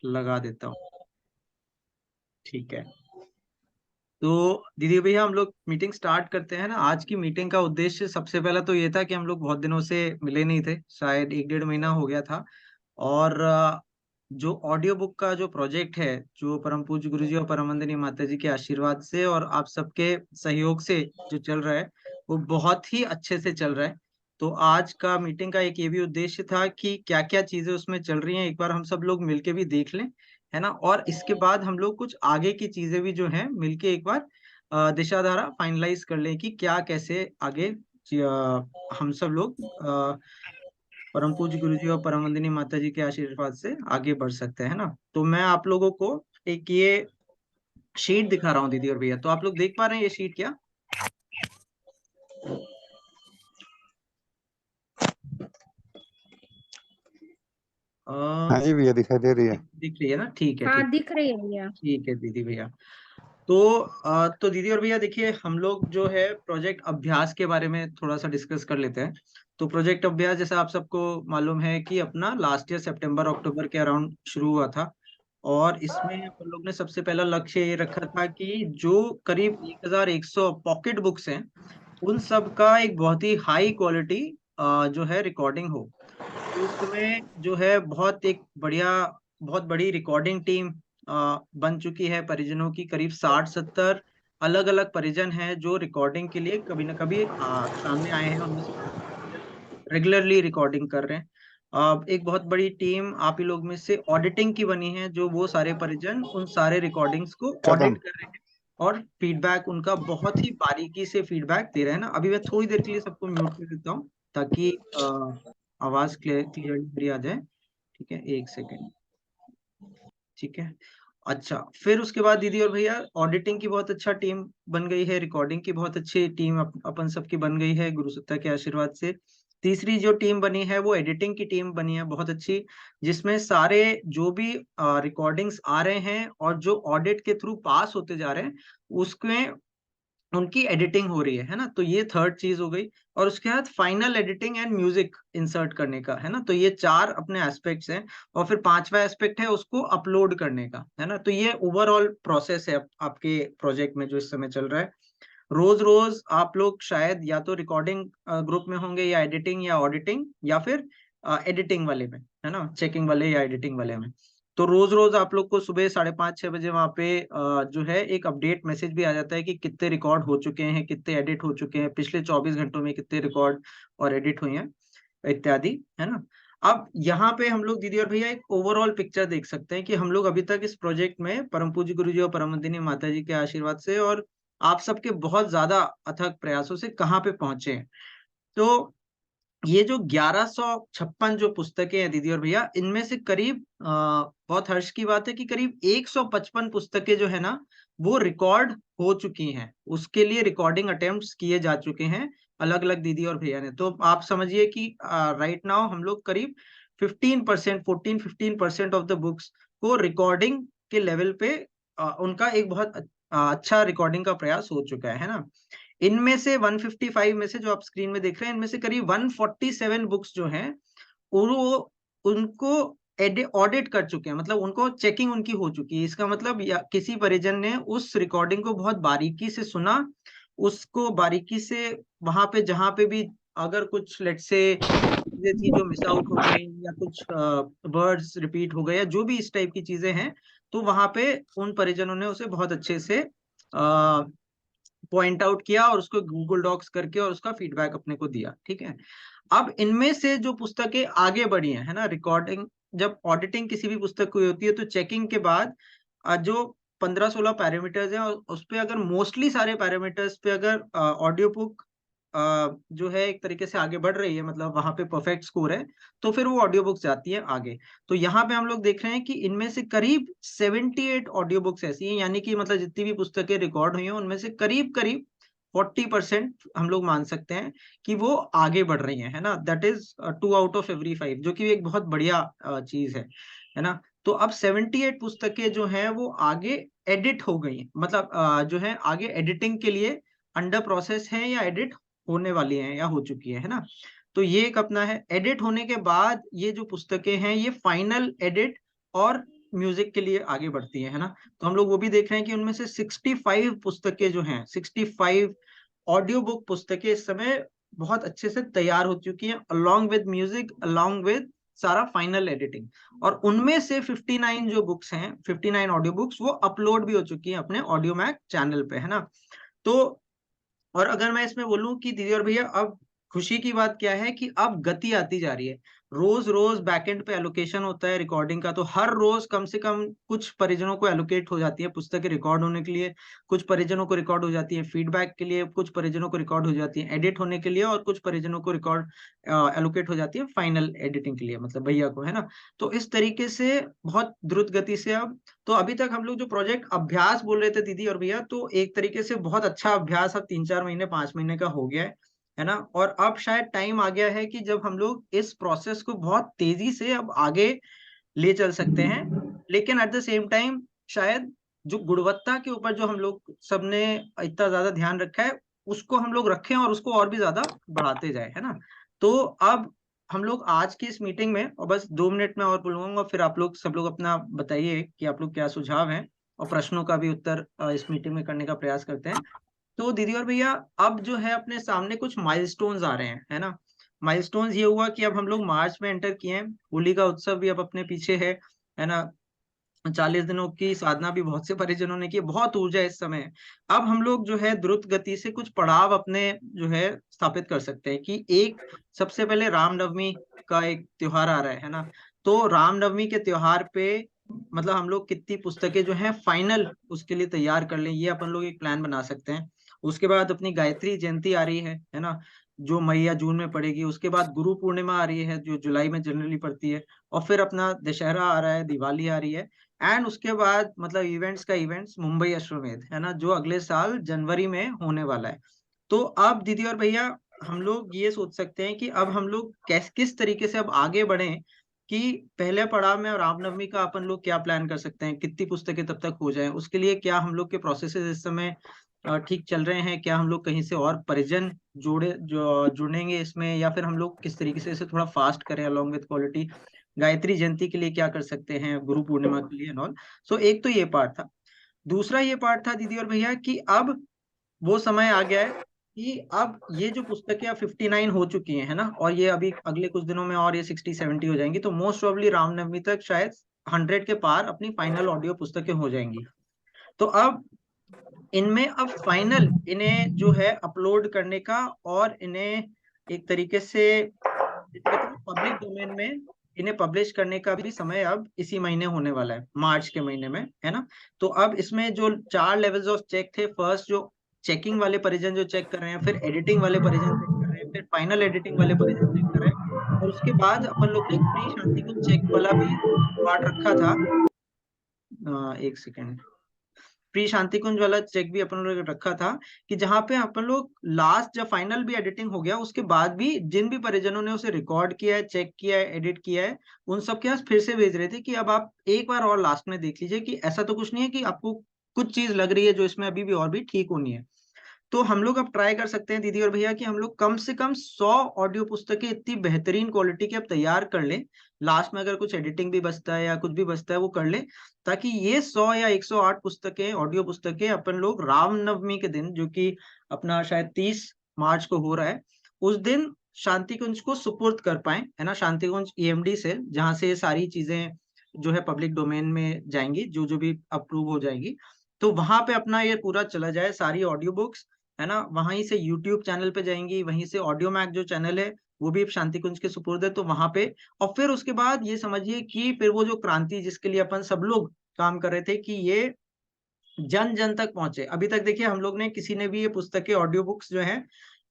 लगा देता हूँ। ठीक है, तो दीदी भैया हम लोग मीटिंग स्टार्ट करते हैं ना। आज की मीटिंग का उद्देश्य सबसे पहला तो ये था कि हम लोग बहुत दिनों से मिले नहीं थे, शायद 1-1.5 महीना हो गया था। और जो ऑडियो बुक का जो प्रोजेक्ट है, जो परम पूज्य गुरु जी और परम वंदनीय माता जी के आशीर्वाद से और आप सबके सहयोग से जो चल रहा है, वो बहुत ही अच्छे से चल रहा है। तो आज का मीटिंग का एक ये भी उद्देश्य था कि क्या क्या चीजें उसमें चल रही हैं एक बार हम सब लोग मिलके भी देख लें, है ना। और इसके बाद हम लोग कुछ आगे की चीजें भी जो हैं मिलके एक बार दिशा धारा फाइनलाइज कर लें कि क्या कैसे आगे हम सब लोग परम पूज्य गुरु जी और परम वंदनीय माता जी के आशीर्वाद से आगे बढ़ सकते हैं ना। तो मैं आप लोगों को एक ये शीट दिखा रहा हूँ दीदी और भैया, तो आप लोग देख पा रहे हैं ये शीट क्या? हाँ जी भैया, दिखाई दे रही है। दिख रही है ना? ठीक है, हाँ ठीक। दिख रही है भैया। ठीक है दीदी भैया। तो तो दीदी और भैया देखिए, हम लोग जो है प्रोजेक्ट अभ्यास के बारे में थोड़ा सा डिस्कस कर लेते हैं। तो प्रोजेक्ट अभ्यास जैसा आप सबको मालूम है कि अपना लास्ट ईयर सितंबर अक्टूबर के अराउंड शुरू हुआ था। और इसमें अपन लोग ने सबसे पहला लक्ष्य ये रखा था कि जो करीब 1100 पॉकेट बुक्स हैं, उन सब का एक बहुत ही हाई क्वालिटी जो है रिकॉर्डिंग हो। तो इस समय जो है बहुत एक बढ़िया, बहुत बड़ी रिकॉर्डिंग टीम बन चुकी है परिजनों की। करीब 60-70 अलग अलग परिजन हैं जो रिकॉर्डिंग के लिए कभी ना कभी सामने आए हैं। उनमें से कुछ परिजन रेगुलरली रिकॉर्डिंग कर रहे हैं। एक बहुत बड़ी टीम आप ही लोग में से ऑडिटिंग की बनी है, जो वो सारे परिजन उन सारे रिकॉर्डिंग्स को कदम। ऑडिट कर रहे हैं और फीडबैक उनका बहुत ही बारीकी से फीडबैक दे रहे हैं ना। अभी मैं थोड़ी देर के लिए सबको म्यूट कर देता हूँ ताकि आवाज क्लियरली आ जाए। ठीक है, एक सेकेंड। ठीक है, अच्छा। फिर उसके बाद दीदी और भैया ऑडिटिंग की बहुत अच्छा टीम बन गई है, रिकॉर्डिंग की बहुत अच्छी टीम अपन सबकी बन गई है गुरु सत्ता के आशीर्वाद से। तीसरी जो टीम बनी है वो एडिटिंग की टीम बनी है बहुत अच्छी, जिसमें सारे जो भी रिकॉर्डिंग्स आ रहे हैं और जो ऑडिट के थ्रू पास होते जा रहे हैं, उसमें उनकी एडिटिंग हो रही है ना। तो ये थर्ड चीज हो गई। और उसके बाद final editing and music insert करने का, है ना। तो ये चार अपने एस्पेक्ट्स हैं। और फिर पांचवा एस्पेक्ट है उसको अपलोड करने का, है ना। तो ये ओवरऑल प्रोसेस है आपके प्रोजेक्ट में जो इस समय चल रहा है। रोज रोज आप लोग शायद या तो रिकॉर्डिंग ग्रुप में होंगे, या एडिटिंग या ऑडिटिंग, या फिर एडिटिंग वाले में, है ना, चेकिंग वाले या एडिटिंग वाले में। तो रोज रोज आप लोग को सुबह 5:30-6 बजे वहां पे जो है एक अपडेट मैसेज भी आ जाता है कि कितने रिकॉर्ड हो चुके हैं, कितने एडिट हो चुके हैं, पिछले 24 घंटों में कितने रिकॉर्ड और एडिट हुए हैं, इत्यादि, है ना। अब यहाँ पे हम लोग दीदी और भैया एक ओवरऑल पिक्चर देख सकते हैं कि हम लोग अभी तक इस प्रोजेक्ट में परम पूज्य गुरु जी और परम वंदनीय माता जी के आशीर्वाद से और आप सबके बहुत ज्यादा अथक प्रयासों से कहाँ पे पहुंचे हैं। तो ये जो 1156 जो पुस्तकें हैं दीदी और भैया, इनमें से करीब बहुत हर्ष की बात है कि करीब 155 पुस्तकें जो है ना, वो रिकॉर्ड हो चुकी हैं। उसके लिए रिकॉर्डिंग अटेम्प्ट्स किए जा चुके हैं अलग अलग दीदी और भैया ने। तो आप समझिए कि राइट नाउ हम लोग करीब 15%, 14-15% ऑफ द बुक्स को रिकॉर्डिंग के लेवल पे उनका एक बहुत अच्छा रिकॉर्डिंग का प्रयास हो चुका है ना। इनमें से 155 में से जो आप स्क्रीन में देख रहे हैं, इनमें से करीब 147 बुक्स जो हैं वो उनको ऑडिट कर चुके हैं, मतलब उनको चेकिंग उनकी हो चुकी है। इसका मतलब या किसी परिजन ने उस रिकॉर्डिंग को बहुत बारीकी से सुना, उसको बारीकी से वहां पे जहां पे भी अगर कुछ लेट से चीजें थी जो मिस आउट हो गई, या कुछ वर्ड्स रिपीट हो गए, या जो भी इस टाइप की चीजें हैं, तो वहां पे उन परिजनों ने उसे बहुत अच्छे से पॉइंट आउट किया और उसको गूगल डॉक्स करके और उसका फीडबैक अपने को दिया। ठीक है, अब इनमें से जो पुस्तकें आगे बढ़ी हैं, है ना, रिकॉर्डिंग जब ऑडिटिंग किसी भी पुस्तक की होती है तो चेकिंग के बाद जो 15-16 पैरामीटर्स हैं, और उस पे अगर मोस्टली सारे पैरामीटर्स पे अगर ऑडियो बुक जो है एक तरीके से आगे बढ़ रही है, मतलब वहां पे परफेक्ट स्कोर है, तो फिर वो ऑडियो बुक्स जाती है आगे। तो यहाँ पे हम लोग देख रहे हैं कि इनमें से करीब 78 ऑडियो बुक्स ऐसी हैं, यानी कि मतलब जितनी भी पुस्तकें रिकॉर्ड हुई हैं उनमें से करीब करीब 40% हम लोग मान सकते हैं कि वो आगे बढ़ रही हैं, है ना। That is 2 out of every 5, जो कि एक बहुत बढ़िया चीज है ना। तो अब 78 पुस्तकें जो हैं वो आगे एडिट हो गई हैं, मतलब जो है आगे एडिटिंग के लिए अंडर प्रोसेस है, या एडिट होने वाली हैं, या हो चुकी है ना। तो ये एक अपना है। एडिट होने के बाद ये जो पुस्तकें हैं ये फाइनल एडिट और म्यूजिक के लिए आगे बढ़ती है ना। तो हम लोग वो भी देख रहे हैं कि उनमें से 65 पुस्तकें जो हैं, 65 ऑडियो बुक पुस्तकें इस समय बहुत अच्छे से तैयार हो चुकी हैं, along with music, along with सारा फाइनल एडिटिंग। और उनमें से 59 जो बुक्स हैं, 59 ऑडियो बुक्स, वो अपलोड भी हो चुकी हैं अपने ऑडियो मैक चैनल पे, है ना। तो और अगर मैं इसमें बोलूं कि दीदी और भैया, अब खुशी की बात क्या है कि अब गति आती जा रही है। रोज रोज बैकएंड पे एलोकेशन होता है रिकॉर्डिंग का, तो हर रोज कम से कम कुछ परिजनों को एलोकेट हो जाती है पुस्तकें रिकॉर्ड होने के लिए, कुछ परिजनों को रिकॉर्ड हो जाती है फीडबैक के लिए, कुछ परिजनों को रिकॉर्ड हो जाती है एडिट होने के लिए, और कुछ परिजनों को रिकॉर्ड एलोकेट हो जाती है फाइनल एडिटिंग के लिए, मतलब भैया को, है ना। तो इस तरीके से बहुत द्रुत गति से अब, तो अभी तक हम लोग जो प्रोजेक्ट अभ्यास बोल रहे थे दीदी और भैया, तो एक तरीके से बहुत अच्छा अभ्यास अब 3-4 महीने 5 महीने का हो गया है ना। और अब शायद टाइम आ गया है कि जब हम लोग इस प्रोसेस को बहुत तेजी से अब आगे ले चल सकते हैं, लेकिन एट द सेम टाइम शायद जो गुणवत्ता के ऊपर जो हम लोग सबने इतना ज्यादा ध्यान रखा है, उसको हम लोग रखें और उसको और भी ज्यादा बढ़ाते जाए, है ना। तो अब हम लोग आज की इस मीटिंग में, और बस 2 मिनट में और बोलूंगा, फिर आप लोग सब लोग अपना बताइए कि आप लोग क्या सुझाव हैं, और प्रश्नों का भी उत्तर इस मीटिंग में करने का प्रयास करते हैं। तो दीदी और भैया, अब जो है अपने सामने कुछ माइलस्टोन्स आ रहे हैं, है ना। माइलस्टोन्स ये हुआ कि अब हम लोग मार्च में एंटर किए हैं, होली का उत्सव भी अब अपने पीछे है ना। 40 दिनों की साधना भी बहुत से परिजनों ने की, बहुत ऊर्जा है इस समय। अब हम लोग जो है द्रुत गति से कुछ पड़ाव अपने जो है स्थापित कर सकते हैं कि एक, सबसे पहले रामनवमी का एक त्योहार आ रहा है ना। तो रामनवमी के त्योहार पे मतलब हम लोग कितनी पुस्तकें जो है फाइनल उसके लिए तैयार कर लें, ये अपन लोग एक प्लान बना सकते हैं। उसके बाद अपनी गायत्री जयंती आ रही है ना, जो मई या जून में पड़ेगी। उसके बाद गुरु पूर्णिमा आ रही है, जो जुलाई में जनरली पड़ती है। और फिर अपना दशहरा आ रहा है, दिवाली आ रही है। एंड उसके बाद मतलब इवेंट्स का इवेंट्स मुंबई अश्वमेध, है ना, जो अगले साल जनवरी में होने वाला है। तो अब दीदी और भैया, हम लोग ये सोच सकते हैं कि अब हम लोग किस तरीके से अब आगे बढ़े, कि पहले पड़ाव में रामनवमी का अपन लोग क्या प्लान कर सकते हैं, कितनी पुस्तकें तब तक हो जाए, उसके लिए क्या हम लोग के प्रोसेसेस इस समय ठीक चल रहे हैं, क्या हम लोग कहीं से और परिजन जुड़ेंगे इसमें, या फिर हम लोग किस तरीके से इसे थोड़ा फास्ट करें अलोंग विद क्वालिटी। गायत्री जयंती के लिए क्या कर सकते हैं, गुरु पूर्णिमा के लिए नॉल। सो एक तो ये पार्ट था। दूसरा ये पार्ट था दीदी और भैया कि अब वो समय आ गया है कि अब ये जो पुस्तकें अब 59 हो चुकी हैं, है ना, और ये अभी अगले कुछ दिनों में और ये 60-70 हो जाएंगी, तो मोस्ट प्रोबेबली रामनवमी तक शायद 100 के पार अपनी फाइनल ऑडियो पुस्तकें हो जाएंगी। तो अब इनमें अब फाइनल इन्हें जो है अपलोड करने का, और इन्हें एक तरीके से जिसे कहते हैं पब्लिक डोमेन में इन्हें पब्लिश करने का भी समय अब इसी महीने होने वाला है, मार्च के महीने में, है ना। तो अब इसमें जो 4 लेवल्स ऑफ चेक थे, फर्स्ट जो चेकिंग वाले परिजन जो चेक कर रहे हैं, फिर एडिटिंग वाले परिजन चेक कर रहे हैं, फिर फाइनल एडिटिंग वाले परिजन चेक कर रहे हैं, और उसके बाद अपन लोग ने एक प्री शांति को चेक वाला भी पार्ट रखा था। एक सेकेंड, प्री शांति कुंज वाला चेक भी अपन लोग ने रखा था, कि जहाँ पे अपन लोग लास्ट जब फाइनल भी एडिटिंग हो गया, उसके बाद भी जिन भी परिजनों ने उसे रिकॉर्ड किया है, चेक किया है, एडिट किया है, उन सब के पास फिर से भेज रहे थे कि अब आप एक बार और लास्ट में देख लीजिए, कि ऐसा तो कुछ नहीं है कि आपको कुछ चीज लग रही है जो इसमें अभी भी और भी ठीक होनी है। तो हम लोग अब ट्राई कर सकते हैं दीदी और भैया कि हम लोग कम से कम 100 ऑडियो पुस्तकें इतनी बेहतरीन क्वालिटी के अब तैयार कर लें, लास्ट में अगर कुछ एडिटिंग भी बचता है या कुछ भी बचता है वो कर लें, ताकि ये 100 या 108 पुस्तकें, ऑडियो पुस्तकें अपन लोग रामनवमी के दिन, जो कि अपना शायद 30 मार्च को हो रहा है, उस दिन शांति कुंज को सुपुर्द कर पाए, है ना, शांति कुंज ईएमडी से, जहां से ये सारी चीजें जो है पब्लिक डोमेन में जाएंगी, जो जो भी अप्रूव हो जाएगी। तो वहां पे अपना ये पूरा चला जाए, सारी ऑडियो बुक्स, है ना, वहीं से यूट्यूब चैनल पे जाएंगी, वहीं से ऑडियो मैक जो चैनल है वो भी शांति कुंज के सुपुर्द है, तो वहां पे। और फिर उसके बाद ये समझिए कि फिर वो जो क्रांति जिसके लिए अपन सब लोग काम कर रहे थे, कि ये जन जन तक पहुंचे। अभी तक देखिए हम लोग ने किसी ने भी ये पुस्तकें, ऑडियो बुक्स जो है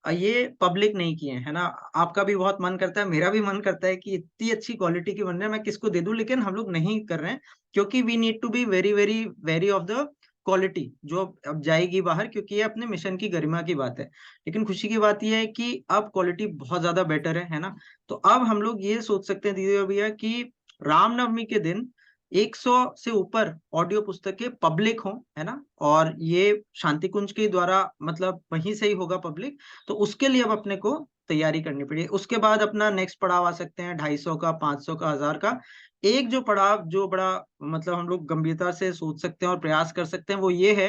ये पब्लिक नहीं किए हैं, है ना। आपका भी बहुत मन करता है, मेरा भी मन करता है कि इतनी अच्छी क्वालिटी की बन रही है, मैं किसको दे दूं, लेकिन हम लोग नहीं कर रहे हैं, क्योंकि we need to be very very very of the quality जो अब जाएगी बाहर, क्योंकि ये अपने मिशन की गरिमा की बात है। लेकिन खुशी की बात यह है कि अब क्वालिटी बहुत ज्यादा बेटर है ना। तो अब हम लोग ये सोच सकते हैं दीदी और भैया कि रामनवमी के दिन 100 से ऊपर ऑडियो पुस्तकें पब्लिक हों, है ना, और ये शांति कुंज के द्वारा मतलब वहीं से ही होगा पब्लिक, तो उसके लिए अब अपने को तैयारी करनी पड़ेगी। उसके बाद अपना नेक्स्ट पड़ाव आ सकते हैं 250 का, 500 का, 1000 का। एक जो पड़ाव जो बड़ा मतलब हम लोग गंभीरता से सोच सकते हैं और प्रयास कर सकते हैं वो ये है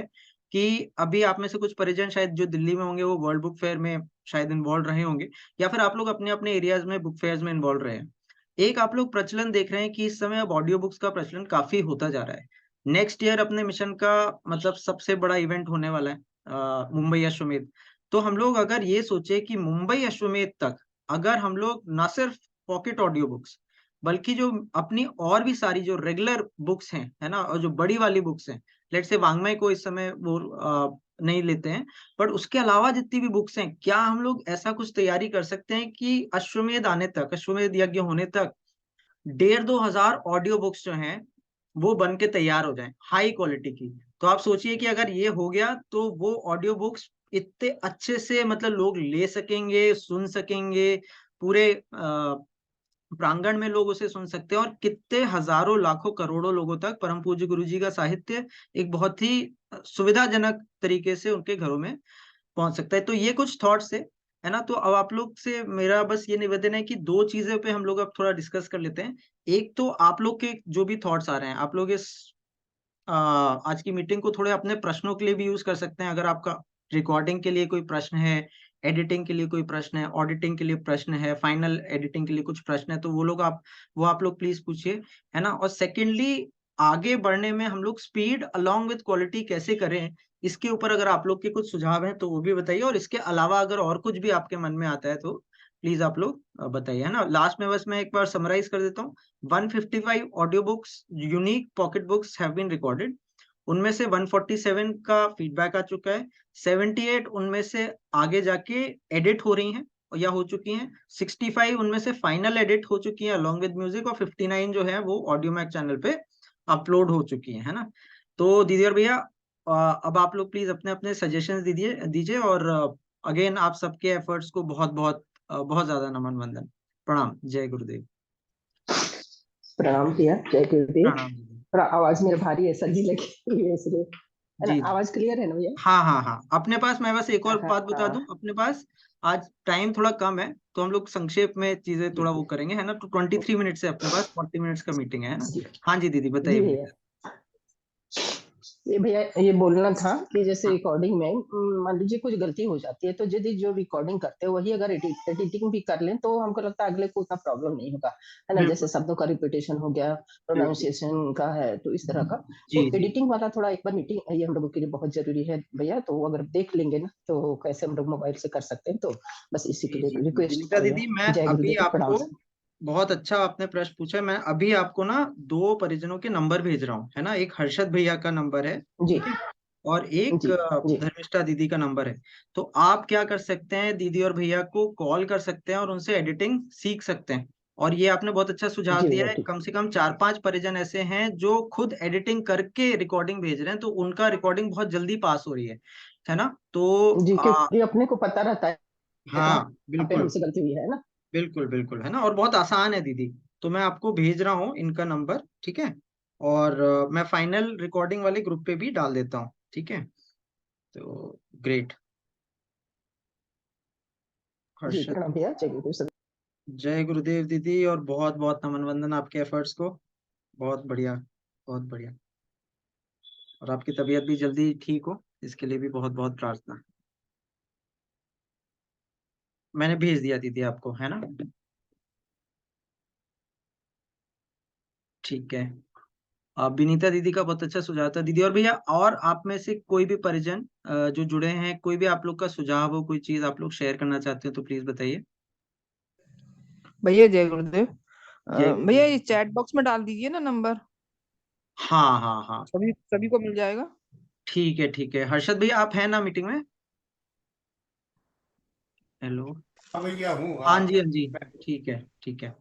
कि अभी आप में से कुछ परिजन शायद जो दिल्ली में होंगे वो वर्ल्ड बुक फेयर में शायद इन्वॉल्व रहे होंगे, या फिर आप लोग अपने अपने एरियाज में बुक फेयर्स में इन्वॉल्व रहे हैं। एक आप लोग प्रचलन देख रहे हैं कि इस समय अब ऑडियो बुक्स का प्रचलन काफी होता जा रहा है। नेक्स्ट ईयर अपने मिशन का मतलब सबसे बड़ा इवेंट होने वाला है मुंबई अश्वमेध। तो हम लोग अगर ये सोचे कि मुंबई अश्वमेध तक अगर हम लोग ना सिर्फ पॉकेट ऑडियो बुक्स बल्कि जो अपनी और भी सारी जो रेगुलर बुक्स हैं, है ना, और जो बड़ी वाली बुक्स हैं, लेट से वांग्मय को इस समय वो नहीं लेते हैं, बट उसके अलावा जितनी भी बुक्स हैं, क्या हम लोग ऐसा कुछ तैयारी कर सकते हैं कि अश्वमेध आने तक, अश्वमेध यज्ञ होने तक 1,500-2,000 ऑडियो बुक्स जो हैं वो बन के तैयार हो जाएं हाई क्वालिटी की। तो आप सोचिए कि अगर ये हो गया तो वो ऑडियो बुक्स इतने अच्छे से मतलब लोग ले सकेंगे, सुन सकेंगे, पूरे प्रांगण में लोग उसे सुन सकते हैं, और कितने हजारों लाखों करोड़ों लोगों तक परम पूज्य गुरु जी का साहित्य एक बहुत ही सुविधाजनक तरीके से उनके घरों में पहुंच सकता है। तो ये कुछ थॉट्स है ना। तो अब आप लोग से मेरा बस ये निवेदन है कि दो चीजों पे हम लोग अब थोड़ा डिस्कस कर लेते हैं। एक तो आप लोग के जो भी थॉट्स आ रहे हैं, आप लोग इस आज की मीटिंग को थोड़े अपने प्रश्नों के लिए भी यूज कर सकते हैं। अगर आपका रिकॉर्डिंग के लिए कोई प्रश्न है, एडिटिंग के लिए कोई प्रश्न है, ऑडिटिंग के लिए प्रश्न है, फाइनल एडिटिंग के लिए कुछ प्रश्न है, तो वो आप लोग प्लीज पूछिए, है ना। और सेकेंडली, आगे बढ़ने में हम लोग स्पीड अलोंग विद क्वालिटी कैसे करें, इसके ऊपर अगर आप लोग के कुछ सुझाव हैं तो वो भी बताइए। और इसके अलावा अगर और कुछ भी आपके मन में आता है तो प्लीज आप लोग बताइए, है ना। लास्ट में बस मैं एक बार समराइज कर देता हूँ। 155 audio books, unique pocket books have been recorded. उनमें से 147 का फीडबैक आ चुका है। 78 उनमें से आगे जाके एडिट हो रही हैं या हो चुकी हैं। 65 उनमें से फाइनल एडिट हो चुकी हैं अलोंग विद म्यूजिक, और 59 जो है वो ऑडियो मैक चैनल पे अपलोड हो चुकी है ना। तो दीदी और भैया, अब आप लोग प्लीज अपने अपने सजेशंस दीजिए दीजिए। और अगेन आप सबके एफर्ट्स को बहुत बहुत बहुत ज्यादा नमन वंदन, प्रणाम, जय गुरुदेव। प्रणाम किया, जय गुरुदेव। प्रणाम दीदी। थोड़ा आवाज मेरे भारी है, सर्दी लगी हुई है इसलिए, है ना। जी आवाज क्लियर है ना भैया? हाँ हाँ हाँ, अपने पास मैं बस एक और हाँ बात बता दूं, हाँ अपने पास आज टाइम थोड़ा कम है, तो हम लोग संक्षेप में चीजें थोड़ा वो करेंगे, है ना। तो 23 मिनट से अपने पास 40 मिनट्स का मीटिंग है ना। जी हाँ जी दीदी, बताइए जी भैया। बताइए। ये भैया ये बोलना था कि जैसे हाँ रिकॉर्डिंग में मान लीजिए कुछ गलती हो जाती है, तो यदि जो रिकॉर्डिंग करते हैं वही अगर एडिटिंग भी कर लें तो हमको लगता है अगले को उतना प्रॉब्लम नहीं होगा, है ना। जैसे बिल्कुल शब्दों का रिपीटेशन हो गया, बिल्कुल। प्रोनाउंसिएशन का है, तो इस तरह का। जी तो जी एडिटिंग वाला थोड़ा एक बार मीटिंग ये हम लोगों के लिए बहुत जरूरी है भैया, तो अगर देख लेंगे ना तो कैसे हम लोग मोबाइल से कर सकते हैं, तो बस इसी के जी लिए जी जी, रिक्वेस्ट विनीता था भैया। दीदी, मैं जय अभी गुरुदेव, प्रणाम आपको, सर। बहुत अच्छा आपने प्रश्न पूछा, मैं अभी आपको ना दो परिजनों के नंबर भेज रहा हूँ, है ना। एक हर्षद भैया का नंबर है, जी ठीक है, और एक जी जी धर्मिष्ठा दीदी का नंबर है। तो आप क्या कर सकते हैं, दीदी और भैया को कॉल कर सकते हैं और उनसे एडिटिंग सीख सकते हैं। और ये आपने बहुत अच्छा सुझाव जी दिया भैया, है, ठीक। कम से कम 4-5 परिजन ऐसे हैं जो खुद एडिटिंग करके रिकॉर्डिंग भेज रहे हैं, तो उनका रिकॉर्डिंग बहुत जल्दी पास हो रही है ना। तो जी, क्योंकि अपने को पता रहता है हाँ कहाँ पे बिल्कुल हमसे गलती हुई है ना। बिल्कुल बिल्कुल, है ना, और बहुत आसान है दीदी। तो मैं आपको भेज रहा हूँ इनका नंबर, ठीक है। और मैं फाइनल रिकॉर्डिंग वाले ग्रुप पे भी डाल देता हूँ, ठीक है। तो ग्रेट। जी हर्षद, प्रणाम भैया, जय गुरुदेव सर। जय गुरुदेव दीदी, और बहुत बहुत नमन वंदन आपके एफर्ट्स को। बहुत बढ़िया, बहुत बढ़िया। और आपकी तबीयत भी जल्दी ठीक हो, इसके लिए भी बहुत बहुत प्रार्थना। मैंने भेज दिया दीदी आपको, है ना। ठीक है। विनीता दीदी का बहुत अच्छा सुझाव था दीदी और भैया। और आप में से कोई भी परिजन जो जुड़े हैं, कोई भी आप लोग का सुझाव हो, कोई चीज आप लोग शेयर करना चाहते हो तो प्लीज बताइए। भैया जय गुरुदेव। जय भैया गुरुदेव। ये चैट बॉक्स में डाल दीजिए ना नंबर, हाँ हाँ हाँ, सभी सभी को मिल जाएगा। ठीक है ठीक है। हर्षद भैया, आप हैं ना मीटिंग में? हेलो। हाँ भैया हूँ, हाँ हाँ। जी हाँ जी, ठीक है ठीक है।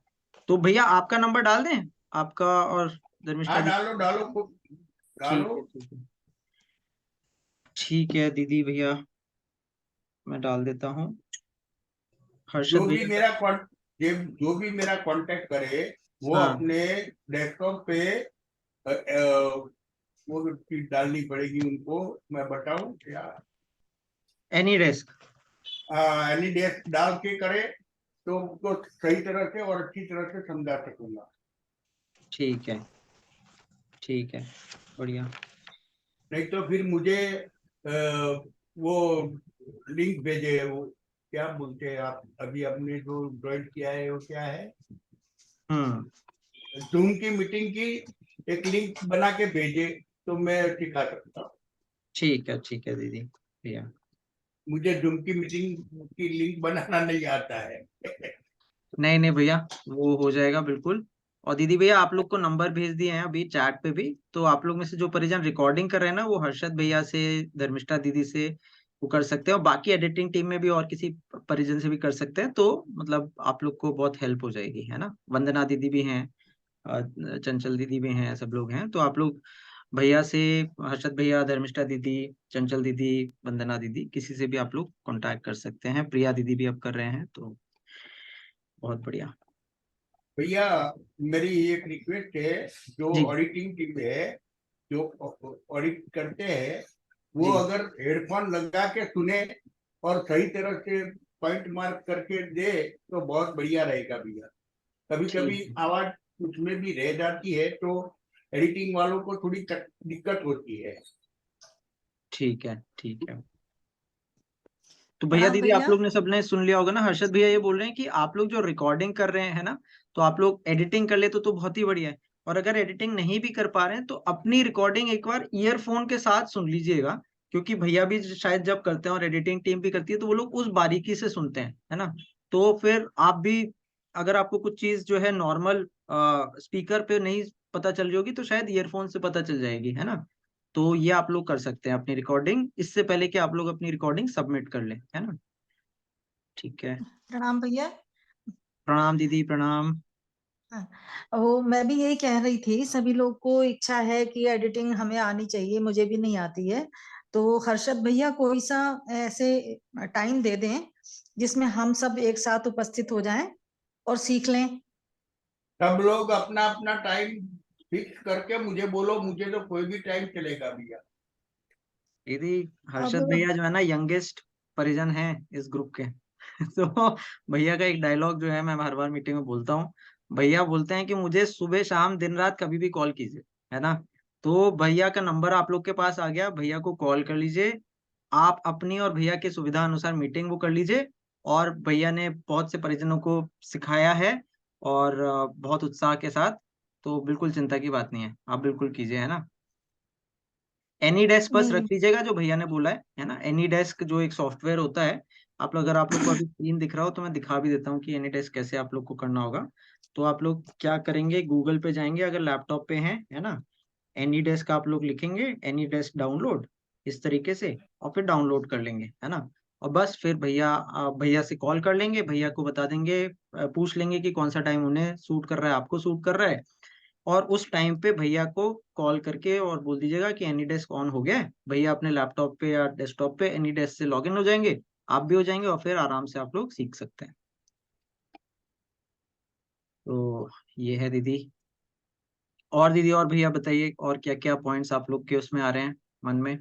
तो भैया आपका नंबर डाल दें, आपका और धर्मिष्ठा हाँ दी। डालो डालो खूब ठीक डालो। है ठीक है ठीक है दीदी भैया, मैं डाल देता हूँ। हर्षद जो भी भैया का। मेरा जो भी मेरा कांटेक्ट करे वो हाँ अपने डेस्कटॉप पे वो चीज डालनी पड़ेगी उनको, मैं बताऊं क्या? Any desk. एनी डेस्क डाल के करे तो उनको सही तरह से और अच्छी तरह से समझा सकूंगा। ठीक है, ठीक है, बढ़िया। नहीं तो फिर मुझे वो लिंक भेजे, वो क्या बोलते हैं आप, अभी आपने जो ज्वाइन किया है वो क्या है, जूम की मीटिंग की एक लिंक बना के भेजे तो मैं सिखा सकता हूँ। ठीक है दीदी भैया। मुझे जूम की मीटिंग की लिंक बनाना नहीं आता है। नहीं नहीं भैया, वो हो जाएगा बिल्कुल। और दीदी भैया आप लोग को नंबर भेज दिए हैं अभी चैट पे भी, तो आप लोग में से जो परिजन रिकॉर्डिंग कर रहे हैं ना, वो हर्षद भैया से, धर्मिष्ठा दीदी से वो कर सकते हैं, और बाकी एडिटिंग टीम में भी और किसी परिजन से भी कर सकते हैं। तो मतलब आप लोग को बहुत हेल्प हो जाएगी, है ना। वंदना दीदी भी हैं, चंचल दीदी भी हैं, सब लोग हैं। तो आप लोग भैया से, हर्षद भैया, धर्मिष्ठा दीदी, चंचल दीदी, वंदना दीदी, किसी से भी आप लोग कांटेक्ट कर सकते हैं। प्रिया दीदी भी अब कर रहे हैं, तो बहुत बढ़िया। भैया मेरी एक रिक्वेस्ट है, जो जी ऑडिटिंग टीम है, जो ऑडिट करते हैं, वो जी अगर हेडफोन लगा के सुने और सही तरह से पॉइंट मार्क करके दे तो बहुत बढ़िया रहेगा भैया। कभी ठीक कभी है, आवाज उसमें भी रह जाती है तो एडिटिंग वालों को थोड़ी दिक्कत होती है। ठीक है, ठीक है। तो भैया प्रणाम दीदी आप भैया। लोग ने सबने सुन लिया होगा ना, हर्षद भैया ये बोल रहे हैं कि आप लोग जो रिकॉर्डिंग कर रहे हैं ना, तो आप लोग एडिटिंग कर ले तो बहुत ही बढ़िया है। और अगर एडिटिंग नहीं भी कर पा रहे हैं तो अपनी रिकॉर्डिंग एक बार ईयरफोन के साथ सुन लीजिएगा, क्योंकि भैया भी शायद जब करते हैं और एडिटिंग टीम भी करती है, तो वो लोग उस बारीकी से सुनते हैं, है ना। तो फिर आप भी, अगर आपको कुछ चीज जो है नॉर्मल स्पीकर पे नहीं पता चल रही होगी, तो शायद ईयरफोन से पता चल जाएगी, है ना। तो ये आप लोग कर सकते हैं अपनी रिकॉर्डिंग, इससे पहले कि आप लोग अपनी रिकॉर्डिंग सबमिट कर लें, है ना। ठीक है। प्रणाम भैया। प्रणाम दीदी, प्रणाम। हाँ, वो मैं भी यही कह रही थी, सभी लोग को इच्छा है कि एडिटिंग हमें आनी चाहिए, मुझे भी नहीं आती है। तो हर्षद भैया कोई सा ऐसे टाइम दे दें जिसमें हम सब एक साथ उपस्थित हो जाएं और सीख लें। सब लोग अपना अपना टाइम फिक्स करके मुझे बोलो, मुझे तो कोई भी टाइम चलेगा भैया। दीदी अब हर्षद भैया जो है ना, यंगेस्ट परिजन है इस ग्रुप के। तो भैया का एक डायलॉग जो है, मैं हर बार मीटिंग में बोलता हूँ। भैया बोलते हैं कि मुझे सुबह शाम दिन रात कभी भी कॉल कीजिए, है ना। तो भैया का नंबर आप लोग के पास आ गया, भैया को कॉल कर लीजिए। आप अपनी और भैया की सुविधा अनुसार मीटिंग वो कर लीजिए। और भैया ने बहुत से परिजनों को सिखाया है, और बहुत उत्साह के साथ। तो बिल्कुल चिंता की बात नहीं है, आप बिल्कुल कीजिए, है ना। एनी डेस्क बस रख नहीं, लीजिएगा जो भैया ने बोला है ना। एनी डेस्क जो एक सॉफ्टवेयर होता है, आप लोग, अगर आप लोग को अभी स्क्रीन दिख रहा हो तो मैं दिखा भी देता हूँ कि एनी डेस्क कैसे आप लोग को करना होगा। तो आप लोग क्या करेंगे, गूगल पे जाएंगे अगर लैपटॉप पे हैं, है ना। एनी डेस्क आप लोग लिखेंगे, एनी डेस्क डाउनलोड, इस तरीके से, और फिर डाउनलोड कर लेंगे, है ना। और बस फिर भैया से कॉल कर लेंगे, भैया को बता देंगे, पूछ लेंगे कि कौन सा टाइम उन्हें सूट कर रहा है, आपको सूट कर रहा है। और उस टाइम पे भैया को कॉल करके और बोल दीजिएगा कि एनी डेस्क ऑन हो गया है। भैया अपने लैपटॉप पे या डेस्कटॉप पे एनी डेस्क से लॉगिन हो जाएंगे, आप भी हो जाएंगे, और फिर आराम से आप लोग सीख सकते हैं। तो ये है दीदी। और दीदी और भैया बताइए, और क्या क्या पॉइंट्स आप लोग के उसमें आ रहे हैं मन में।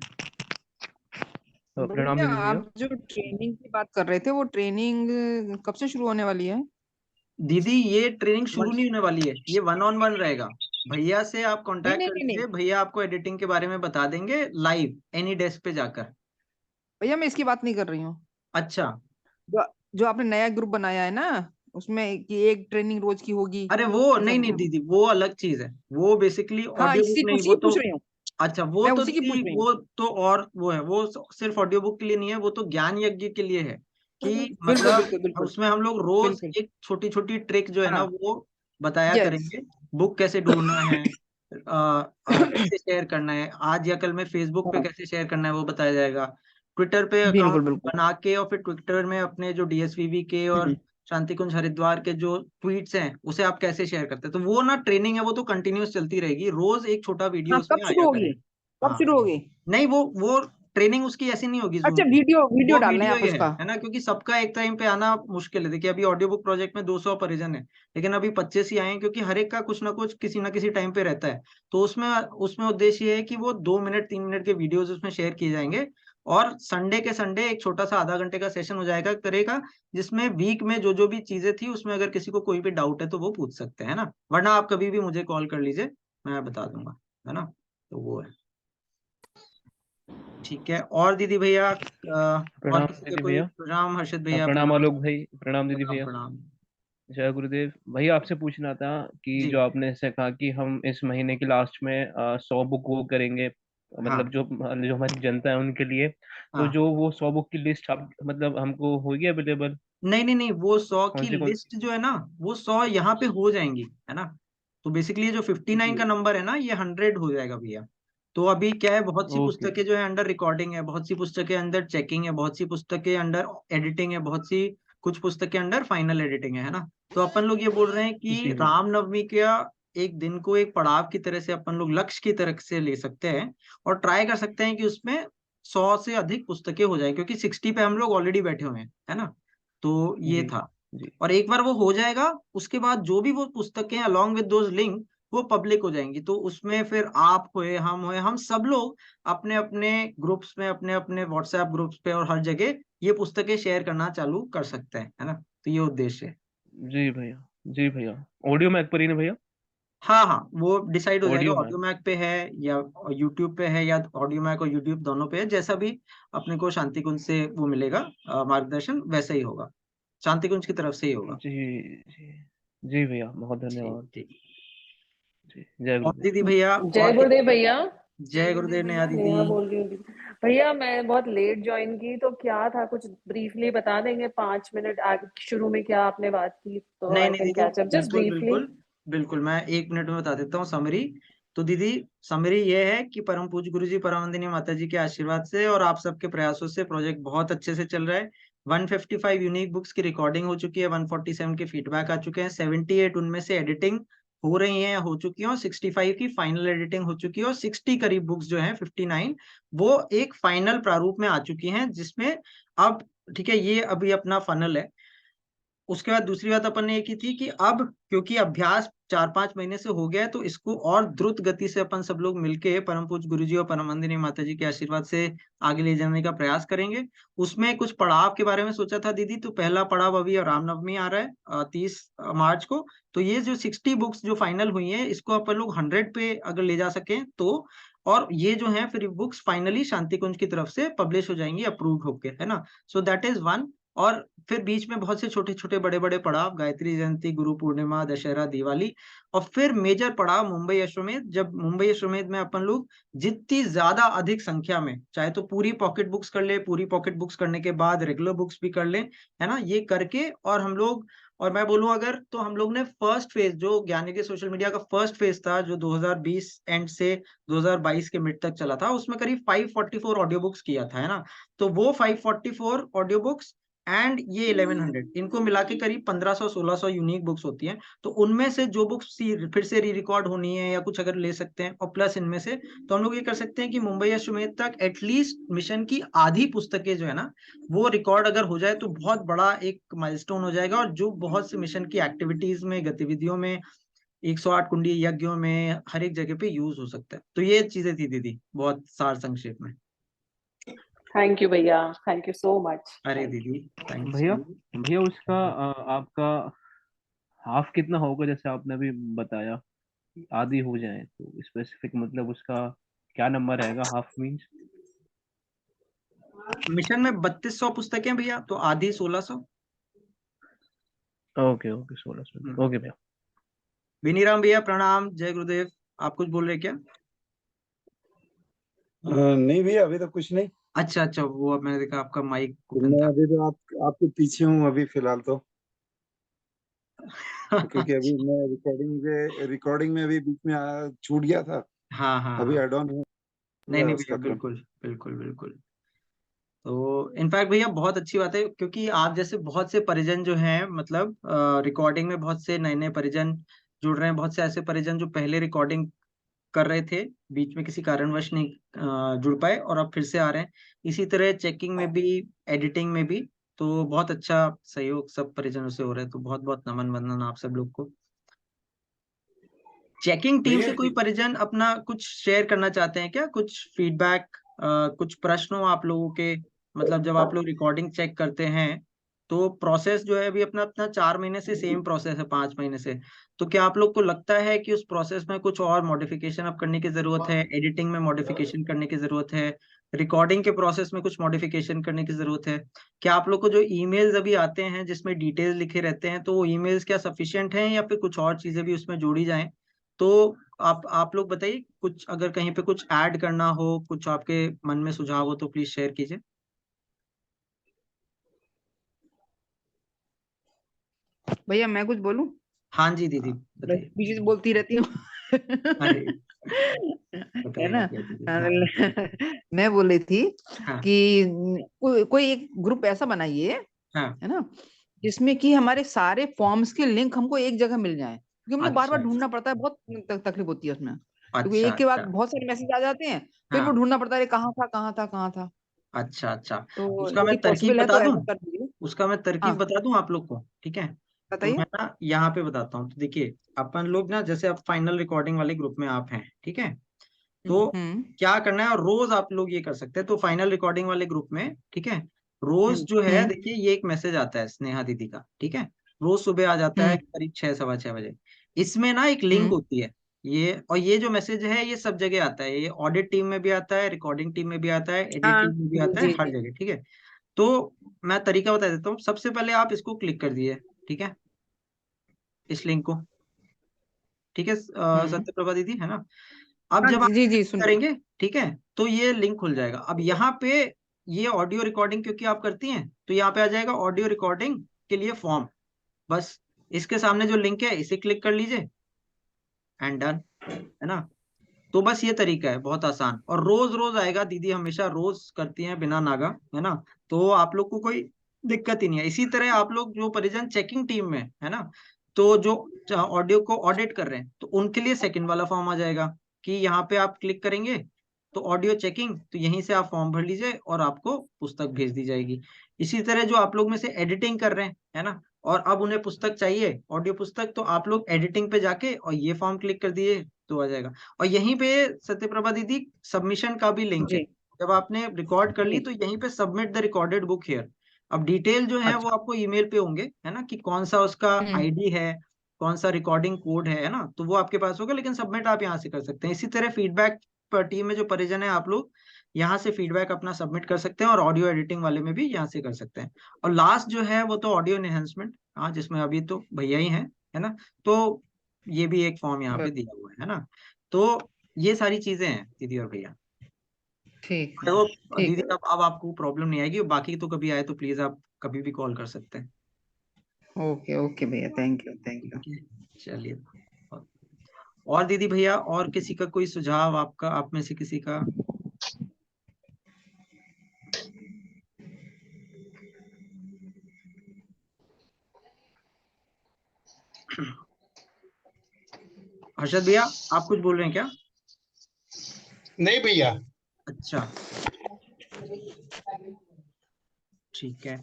प्रणाम भैया दीदी भैया। आप जो ट्रेनिंग की बात कर रहे थे, वो ट्रेनिंग कब से शुरू होने वाली है? दीदी ये ट्रेनिंग शुरू नहीं होने वाली है, ये 1-on-1 रहेगा। भैया से आप नहीं कांटेक्ट नहीं कर नहीं नहीं लीजिए, भैया आपको एडिटिंग के बारे में बता देंगे लाइव एनी डेस्क पे जाकर। भैया, मैं इसकी बात नहीं कर रही हूँ। अच्छा। जो जो आपने नया ग्रुप बनाया है ना, उसमें कि एक ट्रेनिंग रोज की होगी, अरे वो ऐसा नहीं नहीं ग्रुप। दीदी, वो अलग चीज है। वो बेसिकली हाँ, ऑडियो बुक नहीं, उसी वो की तो, पूछ रही हूँ। अच्छा वो मैं तो उसी की दीदी, पूछ रही हूँ। वो तो, और वो है, वो सिर्फ ऑडियो बुक के लिए नहीं है, वो तो ज्ञान यज्ञ के लिए है। कि बिल्कुल मतलब बिल्कुल बिल्कुल उसमें हम लोग रोज बिल्कुल। एक छोटी छोटी ट्रिक जो है ना, हाँ। वो बताया यस। करेंगे। बुक कैसे ढूंढना है, कैसे शेयर करना है, आज या कल में फेसबुक पे हाँ, कैसे शेयर करना है वो बताया जाएगा। ट्विटर पे अकाउंट बिल्कुल बिल्कुल। बना के, और फिर ट्विटर में अपने जो डीएसवीवी के और हम्म। शांति कुंज हरिद्वार के जो ट्वीट्स हैं, उसे आप कैसे शेयर करते हैं। तो वो ना ट्रेनिंग है, वो तो कंटिन्यूस चलती रहेगी, रोज एक छोटा वीडियो हाँ, कब उसमें शुरू आया होगी? करेगा। कब हाँ, शुरू होगी? नहीं वो ट्रेनिंग उसकी ऐसी नहीं होगी Zoom अच्छा, की, वीडियो वो डालना है वीडियो आप ही उसका। है ना, क्योंकि सबका एक टाइम पे आना मुश्किल है। देखिए अभी ऑडियो बुक प्रोजेक्ट में 200 परिजन है, लेकिन अभी 25 ही आए हैं, क्योंकि हर एक का कुछ ना कुछ किसी ना किसी टाइम पे रहता है। तो उसमें उसमें उद्देश्य ये है कि वो 2 मिनट 3 मिनट के वीडियोज उसमें शेयर किए जाएंगे, और संडे के संडे एक छोटा सा आधा घंटे का सेशन हो जाएगा तरह का, जिसमें वीक में जो जो भी चीजें थी उसमें अगर किसी को कोई भी डाउट है तो वो पूछ सकते हैं ना, वरना आप कभी भी मुझे कॉल कर लीजिए, मैं बता दूंगा, है ना। तो वो है, ठीक है। और दीदी भैया और प्रणाम किसी का दीदी कोई? भैया। प्रणाम हर्षित भैया, प्रणाम प्रणाम। आलोक भाई, प्रणाम दीदी प्रणाम भैया। प्रणाम। जय गुरुदेव। भैया आपसे पूछना था कि जी। जो आपने ऐसे कहा कि हम इस महीने के लास्ट में 100 बुक वो करेंगे, मतलब हाँ जो जो हमारी जनता है उनके लिए, तो हाँ। जो वो 100 बुक की लिस्ट आप मतलब हमको होगी अवेलेबल? नहीं नहीं नहीं, वो 100 कौन की सी कौन लिस्ट जो है ना, वो 100 यहाँ पे हो जाएंगी, है ना। तो बेसिकली ये जो 59 का जी। नंबर है ना, ये 100 हो जाएगा भैया। तो अभी क्या है, बहुत सी ओके। पुस्तकें जो है अंडर रिकॉर्डिंग है, बहुत सी पुस्तकें अंडर चेकिंग है, बहुत सी पुस्तकें अंडर एडिटिंग है, बहुत सी कुछ पुस्तकें अंडर फाइनल एडिटिंग है ना। तो अपन लोग ये बोल रहे हैं कि जी भैया। रामनवमी का एक दिन को एक पड़ाव की तरह से अपन लोग लक्ष्य की तरह से ले सकते हैं, और ट्राई कर सकते हैं कि उसमें 100 से अधिक पुस्तकें हो जाए, क्योंकि 60 पे हम लोग ऑलरेडी बैठे हुए हैं, है ना। तो ये जी था। जी। और एक बार वो हो जाएगा, उसके बाद जो भी वो पुस्तकें अलॉन्ग विद दोज लिंक वो पब्लिक हो जाएंगी, तो उसमें फिर आप होए, हम सब लोग अपने अपने ग्रुप्स में, अपने अपने व्हाट्सएप ग्रुप्स पे और हर जगह ये पुस्तकें शेयर करना चालू कर सकते हैं, है ना। तो ये उद्देश्य है। जी भैया। जी भैया। ऑडियो मैक पर ही ना भैया? हाँ हाँ, वो डिसाइड हो जाएगा, ऑडियो ऑडियो मैक। मैक पे है या यूट्यूब पे है, या ऑडियो मैक और यूट्यूब दोनों पे है, जैसा भी अपने को शांति कुंज से वो मिलेगा मार्गदर्शन, वैसा ही होगा, शांति कुंज की तरफ से ही होगा। जी जी। जी भैया, बहुत ठीक धन्यवाद। ठीक। जी, जय और गुरुदेव। दीदी भैया जय और गुरुदेव भैया। जय गुरुदेव नेहा दीदी। नेहा बोल रही हूँ दीदी। भैया मैं बहुत लेट ज्वाइन की, तो क्या था कुछ ब्रीफली बता देंगे? 5 मिनट आगे शुरू में क्या आपने बात की, तो नहीं आई नहीं कैन दीदी, कैच अप जस्ट बिल्कुल ब्रीफली। बिल्कुल बिल्कुल, मैं 1 मिनट में बता देता हूँ समरी। तो दीदी, समरी ये है कि परम पूज्य गुरु जी परमवंदनीय माता जी के आशीर्वाद से और आप सबके प्रयासों से प्रोजेक्ट बहुत अच्छे से चल रहा है। 155 यूनिक बुक्स की रिकॉर्डिंग हो चुकी है, 147 के फीडबैक आ चुके हैं, 78 उनमें से एडिटिंग हो रही है, हो चुकी है, और 65 की फाइनल एडिटिंग हो चुकी है, और 60 करीब बुक्स जो है 59 वो एक फाइनल प्रारूप में आ चुकी हैं, जिसमें अब ठीक है, ये अभी अपना फनल है। उसके बाद दूसरी बात अपन ने ये की थी कि अब क्योंकि अभ्यास 4-5 महीने से हो गया है, तो इसको और द्रुत गति से अपन सब लोग मिलके परम पूज्य गुरु जी और परमवंदनीय माता जी के आशीर्वाद से आगे ले जाने का प्रयास करेंगे। उसमें कुछ पड़ाव के बारे में सोचा था दीदी। तो पहला पड़ाव अभी रामनवमी आ रहा है 30 मार्च को। तो ये जो 60 बुक्स जो फाइनल हुई है, इसको अपन लोग 100 पे अगर ले जा सके तो, और ये जो है फिर बुक्स फाइनली शांति कुंज की तरफ से पब्लिश हो जाएंगी अप्रूव होके, है ना। So that is one. और फिर बीच में बहुत से छोटे छोटे बड़े बड़े पड़ाव, गायत्री जयंती, गुरु पूर्णिमा, दशहरा, दिवाली, और फिर मेजर पड़ाव मुंबई अश्वमेध। जब मुंबई अश्वमेध में अपन लोग जितनी ज्यादा अधिक संख्या में, चाहे तो पूरी पॉकेट बुक्स कर ले, पूरी पॉकेट बुक्स करने के बाद रेगुलर बुक्स भी कर ले, है ना, ये करके, और हम लोग, और मैं बोलूं अगर, तो हम लोग ने फर्स्ट फेज जो ज्ञानी के सोशल मीडिया का फर्स्ट फेज था, जो 2020 एंड से 2022 के मिड तक चला था, उसमें करीब 544 ऑडियो बुक्स किया था, है ना। तो वो 544 ऑडियो बुक्स एंड ये 1100, इनको मिला के करीब 1500-1600 यूनिक बुक्स होती हैं। तो उनमें से जो बुक्स फिर से री रिकॉर्ड होनी है या कुछ अगर ले सकते हैं, और प्लस इनमें से, तो हम लोग ये कर सकते हैं कि मुंबई अश्वमेध तक एटलीस्ट मिशन की आधी पुस्तकें जो है ना, वो रिकॉर्ड अगर हो जाए तो बहुत बड़ा एक माइलस्टोन हो जाएगा, और जो बहुत से मिशन की एक्टिविटीज में, गतिविधियों में, 108 कुंडी यज्ञों में, हर एक जगह पे यूज हो सकता है। तो ये चीजें थी दीदी, बहुत सार संक्षेप में। थैंक यू भैया, थैंक यू सो मच। अरे दीदी, थैंक्स भैया, टू। भैया उसका आपका हाफ कितना होगा, जैसे आपने अभी बताया आदि हो जाए, तो स्पेसिफिक मतलब उसका क्या नंबर रहेगा? Half means? मिशन में 3200 पुस्तकें भैया, तो आधी 1600। Okay okay, 1600। ओके भैया। विनीराम भैया प्रणाम, जय गुरुदेव। आप कुछ बोल रहे क्या? नहीं भैया, अभी तो कुछ नहीं। अच्छा अच्छा, वो अब मैंने देखा आपका माइक तो ओपन मैं था। अभी तो आपके पीछे हूँ अभी फिलहाल तो। क्योंकि अभी मैं रिकॉर्डिंग में अभी बीच में छूट गया था। हाँ हाँ अभी हाँ। एड ऑन नहीं हुआ है नहीं भैया, उसका क्रम। बिल्कुल बिल्कुल बिल्कुल। तो इनफैक्ट भैया बहुत अच्छी बात है, क्योंकि आप जैसे बहुत से परिजन जो हैं, मतलब रिकॉर्डिंग में बहुत से नए नए परिजन जुड़ रहे हैं, बहुत से ऐसे परिजन जो पहले रिकॉर्डिंग कर रहे थे, बीच में किसी कारणवश नहीं जुड़ पाए और अब फिर से आ रहे हैं। इसी तरह चेकिंग में भी, एडिटिंग में भी। तो बहुत अच्छा सहयोग सब परिजनों से हो रहा है, तो बहुत बहुत नमन वंदन आप सब लोग को। चेकिंग टीम भैया से कोई परिजन अपना कुछ शेयर करना चाहते हैं क्या? कुछ फीडबैक, कुछ प्रश्न हो आप लोगों के? मतलब जब आप लोग रिकॉर्डिंग चेक करते हैं तो प्रोसेस जो है अभी अपना अपना 4 महीने से सेम प्रोसेस है, 5 महीने से। तो क्या आप लोग को लगता है कि उस प्रोसेस में कुछ और मॉडिफिकेशन अब करने की जरूरत है, एडिटिंग में मॉडिफिकेशन करने की जरूरत है, रिकॉर्डिंग के प्रोसेस में कुछ मॉडिफिकेशन करने की जरूरत है? क्या आप लोग को जो ईमेल्स अभी आते हैं जिसमें डिटेल्स लिखे रहते हैं, तो वो ईमेल्स क्या सफिशिएंट हैं या फिर कुछ और चीजें भी उसमें जोड़ी जाएं? तो आप लोग बताइए, कुछ अगर कहीं पे कुछ ऐड करना हो, कुछ आपके मन में सुझाव हो तो प्लीज शेयर कीजिए। भैया मैं कुछ बोलूं? हाँ जी दीदी मैं बताइए। बीच से बोलती रहती हूँ। अरे है बताइए ना? बताइए दीदी, हाँ मैं बोल रही थी हाँ कि कोई एक ग्रुप ऐसा बनाइए, हाँ। है ना, जिसमें कि हमारे सारे फॉर्म्स के लिंक हमको एक जगह मिल जाए, क्योंकि हम लोग बार अच्छा बार ढूंढना पड़ता है, बहुत तकलीफ होती है उसमें, क्योंकि अच्छा एक के बाद अच्छा। बहुत सारे मैसेज आ जाते हैं, फिर वो हाँ ढूंढना पड़ता है, अरे कहाँ था कहाँ था कहाँ था। अच्छा अच्छा। तो उसका मैं यदि तरकीब पॉसिबल है बता तो दूं, ऐसा कर दीजिए। उसका मैं तरकीब हाँ बता दूं आप लोग को, ठीक है? तो बताइए। मैं ना यहाँ पे बताता हूँ। तो देखिए, अपन लोग ना, जैसे अब फाइनल रिकॉर्डिंग वाले ग्रुप में आप हैं, ठीक है? तो हम्म क्या करना है, और रोज आप लोग ये कर सकते हैं। तो फाइनल रिकॉर्डिंग वाले ग्रुप में, ठीक है, रोज हम्म जो है हम्म देखिए, ये एक मैसेज आता है स्नेहा दीदी का, ठीक है? रोज सुबह आ जाता है हम्म करीब 6 सवा 6 बजे। इसमें ना एक लिंक हम्म, होती है ये, और ये जो मैसेज है ये सब जगह आता है। ये ऑडिट टीम में भी आता है, रिकॉर्डिंग टीम में भी आता है, एडिट हाँ टीम में भी जी आता है, जी हर जी। जगह, ठीक है? तो मैं तरीका बता देता हूँ। सबसे पहले आप इसको क्लिक कर दिए, ठीक है, इस लिंक को, ठीक है, हम्म, सत्यप्रभा दीदी, है ना? अब हाँ जब आप जी जी click सुन रही हूँ। करेंगे, ठीक है, तो ये लिंक खुल जाएगा। अब यहाँ पे ये ऑडियो रिकॉर्डिंग क्योंकि आप करती हैं, तो यहाँ पे आ जाएगा ऑडियो रिकॉर्डिंग के लिए फॉर्म। बस इसके सामने जो लिंक है इसे क्लिक कर लीजिए, एंड डन, है ना? तो बस ये तरीका है, बहुत आसान। और रोज रोज आएगा, दीदी हमेशा रोज करती हैं बिना नागा, है ना? तो आप लोग को कोई दिक्कत ही नहीं है। इसी तरह आप लोग जो परिजन चेकिंग टीम में है ना, तो जो ऑडियो को ऑडिट कर रहे हैं, तो उनके लिए सेकंड वाला फॉर्म आ जाएगा कि यहाँ पे आप क्लिक करेंगे तो ऑडियो चेकिंग, तो यहीं से आप फॉर्म भर लीजिए और आपको पुस्तक भेज दी जाएगी। इसी तरह जो आप लोग में से एडिटिंग कर रहे हैं, है ना, और अब उन्हें पुस्तक चाहिए, ऑडियो पुस्तक, तो आप लोग एडिटिंग पे जाके और ये फॉर्म क्लिक कर दिए तो आ जाएगा। और यहीं पे सत्यप्रभा दीदी सबमिशन का भी लिंक है। जी जब आपने रिकॉर्ड कर ली जी। तो यहीं पे submit the recorded book here. अब डिटेल जो है वो अच्छा। आपको ईमेल पे होंगे, है ना, कि कौन सा उसका हम्म आईडी है, कौन सा रिकॉर्डिंग कोड है ना, तो वो आपके पास होगा। लेकिन सबमिट आप यहाँ से कर सकते हैं। इसी तरह फीडबैक पर टीम में जो परिजन है, आप लोग यहाँ से फीडबैक अपना सबमिट कर सकते हैं, और ऑडियो एडिटिंग वाले में भी यहाँ से कर सकते हैं। और लास्ट जो है वो तो ऑडियो एनहेंसमेंट, हाँ, जिसमें अभी तो भैया ही हैं, है ना? तो ये भी एक फॉर्म यहाँ पे बस, दिया हुआ है ना? तो ये सारी चीजें हैं दीदी और भैया। ठीक आई है होप ठीक दीदी है। अब आपको प्रॉब्लम नहीं आएगी। बाकी तो कभी आए तो प्लीज आप कभी भी कॉल कर सकते हैं। ओके ओके भैया, थैंक यू थैंक यू। ठीक है, चलिए। और दीदी भैया, और किसी का कोई सुझाव, आपका, आप में से किसी का? हर्षद भैया, आप कुछ बोल रहे हैं क्या? नहीं भैया। अच्छा, ठीक है।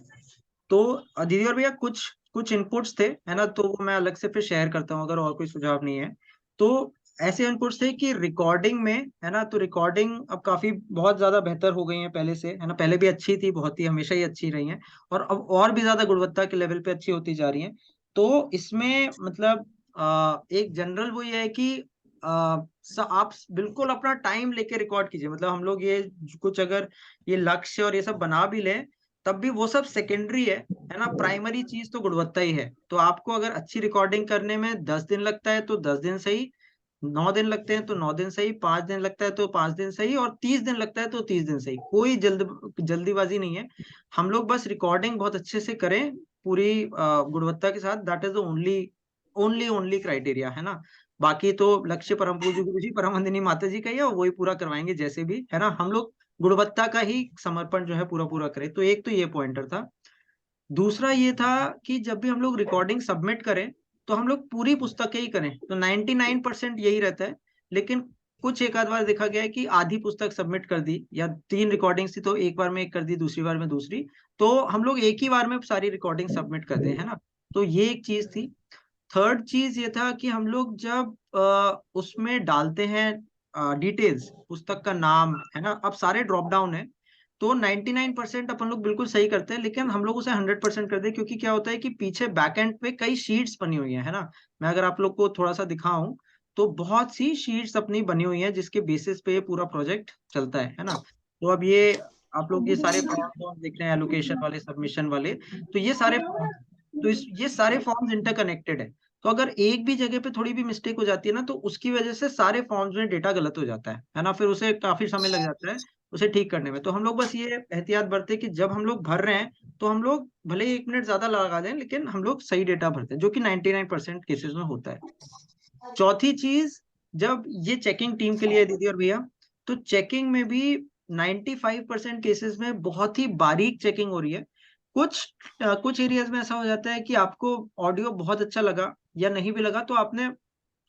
तो दीदी और भैया, कुछ कुछ इनपुट्स थे, है ना, तो वो मैं अलग से फिर शेयर करता हूँ अगर और कोई सुझाव नहीं है तो। ऐसे इनपुट्स थे कि रिकॉर्डिंग में, है ना, तो रिकॉर्डिंग अब काफी बहुत ज्यादा बेहतर हो गई है पहले से, है ना? पहले भी अच्छी थी, बहुत ही, हमेशा ही अच्छी रही हैं, और अब और भी ज्यादा गुणवत्ता के लेवल पे अच्छी होती जा रही हैं। तो इसमें मतलब एक जनरल वो ये है कि आप बिल्कुल अपना टाइम लेके रिकॉर्ड कीजिए। मतलब हम लोग ये कुछ अगर ये लक्ष्य और ये सब बना भी लें, तब भी वो सब सेकेंडरी है ना? प्राइमरी चीज तो गुणवत्ता ही है। तो आपको अगर अच्छी रिकॉर्डिंग करने में 10 दिन लगता है तो 10 दिन सही, 9 दिन लगते हैं तो 9 दिन सही, 5 दिन लगता है तो 5 दिन सही, और 30 दिन लगता है तो 30 दिन सही। कोई जल्दीबाजी नहीं है। हम लोग बस रिकॉर्डिंग बहुत अच्छे से करें, पूरी गुणवत्ता के साथ। That is the only only only criteria, है ना? बाकी तो लक्ष्य परम पूज्य गुरु जी, परम वंदनीय माता जी का ही है, वही पूरा करवाएंगे जैसे भी, है ना? हम लोग गुणवत्ता का ही समर्पण जो है पूरा पूरा करें। तो एक तो ये पॉइंटर था। दूसरा ये था कि जब भी हम लोग रिकॉर्डिंग सबमिट करें तो हम लोग पूरी पुस्तकें ही करें, तो 99% यही रहता है। लेकिन कुछ एक आध बार देखा गया है कि आधी पुस्तक सबमिट कर दी, या 3 रिकॉर्डिंग्स थी तो एक बार में एक कर दी, दूसरी बार में दूसरी, तो हम लोग एक ही बार में सारी रिकॉर्डिंग सबमिट कर दें, है ना। तो ये एक चीज थी। थर्ड चीज ये था कि हम लोग जब उसमें डालते हैं डिटेल्स, पुस्तक का नाम, है ना, अब सारे ड्रॉप डाउन है, तो 99% अपन लोग बिल्कुल सही करते हैं, लेकिन हम लोग उसे 100% कर दे, क्योंकि क्या होता है कि पीछे बैकएंड पे कई शीट्स बनी हुई है ना। मैं अगर आप लोग को थोड़ा सा दिखाऊं तो बहुत सी शीट्स अपनी बनी हुई हैं जिसके बेसिस पे ये पूरा प्रोजेक्ट चलता है ना। तो अब ये आप लोग ये सारे फॉर्म देख रहे हैं, एलोकेशन वाले, सबमिशन वाले, तो ये सारे फॉर्म, तो ये सारे फॉर्म्स इंटरकनेक्टेड है। तो अगर एक भी जगह पे थोड़ी भी मिस्टेक हो जाती है ना, तो उसकी वजह से सारे फॉर्म्स में डेटा गलत हो जाता है ना, फिर उसे काफी समय लग जाता है उसे ठीक करने में। तो हम लोग बस ये एहतियात बरते कि जब हम लोग भर रहे हैं तो हम लोग भले ही 1 मिनट ज्यादा लगा दें, लेकिन हम लोग सही डेटा भरते हैं, जो कि 99% केसेस में होता है। चौथी चीज, जब ये चेकिंग टीम के लिए है दीदी और भैया, तो चेकिंग में भी 95% केसेस में बहुत ही बारीक चेकिंग हो रही है। कुछ एरियाज में ऐसा हो जाता है कि आपको ऑडियो बहुत अच्छा लगा या नहीं भी लगा, तो आपने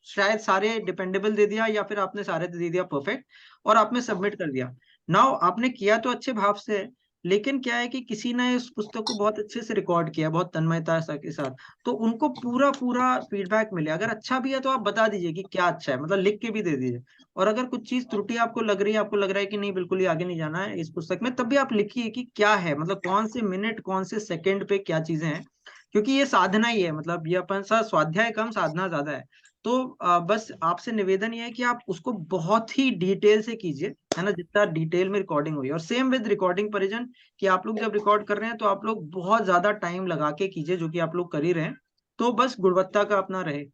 शायद सारे डिपेंडेबल दे दिया, या फिर आपने सारे दे दिया परफेक्ट, और आपने सबमिट कर दिया। नाउ आपने किया तो अच्छे भाव से है, लेकिन क्या है कि किसी ने इस पुस्तक को बहुत अच्छे से रिकॉर्ड किया, बहुत तन्मयता के साथ, तो उनको पूरा पूरा फीडबैक मिले। अगर अच्छा भी है तो आप बता दीजिए कि क्या अच्छा है, मतलब लिख के भी दे दीजिए। और अगर कुछ चीज त्रुटि आपको लग रही है, आपको लग रहा है कि नहीं बिल्कुल ही आगे नहीं जाना है इस पुस्तक में, तब भी आप लिखिए कि क्या है, मतलब कौन से मिनट कौन से सेकंड पे क्या चीजें हैं, क्योंकि ये साधना ही है, मतलब ये अपन सा स्वाध्याय कम साधना ज्यादा है। तो बस आपसे निवेदन ये है कि आप उसको बहुत ही डिटेल से कीजिए, है ना, जितना डिटेल में रिकॉर्डिंग हुई। और सेम विद रिकॉर्डिंग परिजन, कि आप लोग जब रिकॉर्ड कर रहे हैं तो आप लोग बहुत ज्यादा टाइम लगा के कीजिए, जो कि आप लोग कर ही रहे हैं, तो बस गुणवत्ता का अपना रहे।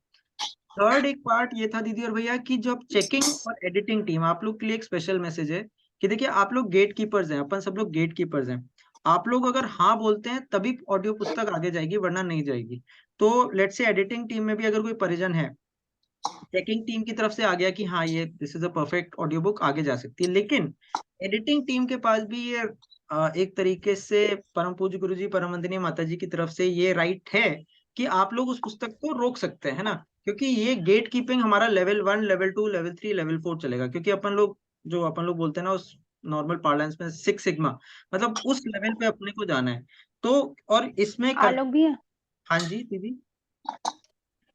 थर्ड एक पार्ट ये था दीदी और भैया कि जब चेकिंग और एडिटिंग टीम, आप लोग के लिए एक स्पेशल मैसेज है कि देखिए आप लोग गेट कीपर्स हैं, अपन सब लोग गेट कीपर्स हैं। आप लोग अगर हाँ बोलते हैं तभी ऑडियो पुस्तक आगे जाएगी, वरना नहीं जाएगी। तो लेट्स से एडिटिंग टीम में भी अगर कोई परिजन है, चेकिंग टीम की तरफ से आ गया कि हाँ ये this is a perfect audio book, आगे जा सकती है, लेकिन एडिटिंग टीम के पास भी ये एक तरीके से परम पूज्य गुरु जी, परम वंदनीय माता जी की तरफ से ये राइट है कि आप लोग उस पुस्तक को रोक सकते हैं, है ना, क्योंकि ये गेट कीपिंग हमारा लेवल 1, लेवल 2, लेवल 3, लेवल 4 चलेगा, क्योंकि अपन लोग बोलते हैं ना उस नॉर्मल पार्लेंस में 6 सिग्मा, मतलब उस लेवल पे अपने को जाना है। तो और इसमें आलोक भैया, हाँ जी दीदी।